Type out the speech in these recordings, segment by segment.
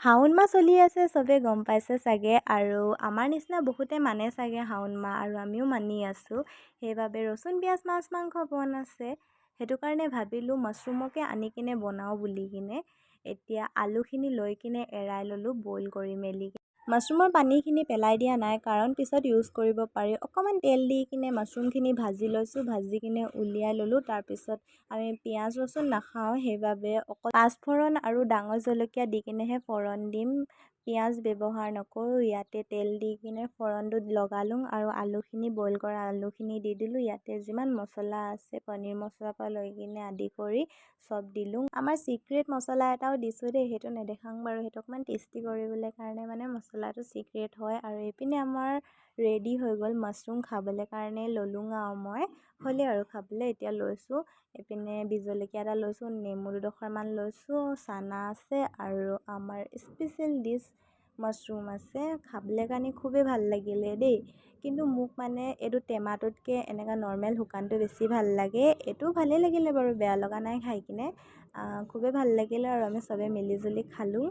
শাওণ মাহ চলি আছে, চবে গম পাইছে চাগে। আৰু আমাৰ নিচিনা বহুতে মানে চাগে শাওণ মাহ, আৰু আমিও মানি আছোঁ। সেইবাবে ৰচুন পিঁয়াজ মাছ মাংস বনাইছে। সেইটো কাৰণে ভাবিলোঁ মাছৰুমকে আনি কিনে বনাওঁ বুলি কিনে। এতিয়া আলুখিনি লৈ কিনে এৰাই ল'লোঁ বইল কৰি মেলি। মাছৰুমৰ পানীখিনি পেলাই দিয়া নাই, কাৰণ পিছত ইউজ কৰিব পাৰি। অকণমান তেল দি কিনে মাছৰুমখিনি ভাজি লৈছোঁ, ভাজি কিনে উলিয়াই ল'লোঁ। তাৰপিছত আমি পিঁয়াজ ৰচুন নাখাওঁ, সেইবাবে অকল পাঁচফোৰণ আৰু ডাঙৰ জলকীয়া দি কিনেহে ফোৰণ দিম। পিঁয়াজ ব্যৱহাৰ নকৰোঁ। ইয়াতে তেল দি কিনে ফোৰণটোত লগালোঁ আৰু আলুখিনি বইল কৰা আলুখিনি দি দিলোঁ। ইয়াতে যিমান মছলা আছে, পনীৰ মছলাৰ পৰা লৈ কিনে আদি কৰি চব দিলোঁ। আমাৰ চিক্ৰেট মছলা এটাও দিছোঁ দেই, সেইটো নেদেখাং বাৰু। সেইটো অকণমান টেষ্টি কৰিবলৈ কাৰণে মানে মছলাটো চিক্ৰেট হয়। আৰু এইপিনে আমাৰ ৰেডি হৈ গ'ল মাছৰুম। খাবলৈ কাৰণে ল'লোঁ আৰু মই হ'লে আৰু খাবলৈ এতিয়া লৈছোঁ। এইপিনে বিজলকীয়া এটা লৈছোঁ, নেমু দুডোখৰমান লৈছোঁ, চানা আছে আৰু আমাৰ স্পেচিয়েল ডিছ মাছৰুম আছে। খাবলৈ কাৰণে খুবেই ভাল লাগিলে দেই। কিন্তু মোক মানে এইটো টেমাটোতকৈ এনেকুৱা নৰ্মেল শুকানটো বেছি ভাল লাগে। এইটো ভালেই লাগিলে বাৰু, বেয়া লগা নাই খাই কিনে। খুবেই ভাল লাগিলে আৰু আমি চবেই মিলিজুলি খালোঁ।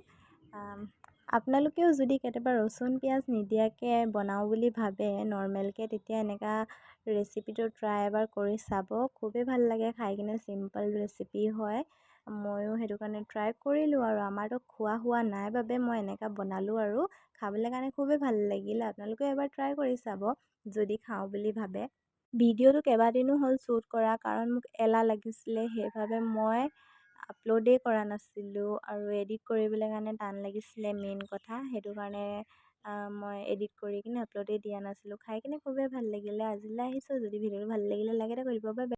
আপোনালোকেও যদি কেতিয়াবা ৰচুন পিঁয়াজ নিদিয়াকৈ বনাওঁ বুলি ভাবে নৰ্মেলকৈ, তেতিয়া এনেকুৱা ৰেচিপিটো ট্ৰাই এবাৰ কৰি চাব। খুবেই ভাল লাগে খাই কিনে, চিম্পল ৰেচিপি হয়। ময়ো সেইটো কাৰণে ট্ৰাই কৰিলোঁ, আৰু আমাৰতো খোৱা হোৱা নাই বাবে মই এনেকুৱা বনালোঁ আৰু খাবলৈ কাৰণে খুবেই ভাল লাগিলে। আপোনালোকেও এবাৰ ট্ৰাই কৰি চাব যদি খাওঁ বুলি ভাবে। ভিডিঅ'টো কেইবাদিনো হ'ল শ্বুট কৰা, কাৰণ মোক এলাহ লাগিছিলে। সেইবাবে মই আপলোডেই কৰা নাছিলোঁ, আৰু এডিট কৰিবলৈ কাৰণে টান লাগিছিলে মেইন কথা। সেইটো কাৰণে মই এডিট কৰি কিনে আপলোডেই দিয়া নাছিলোঁ। খাই কিনে খুবেই ভাল লাগিলে। আজিলৈ আহিছোঁ। যদি ভিডিঅ'টো ভাল লাগিলে লাইক এটা কৰি দিব। Bye bye.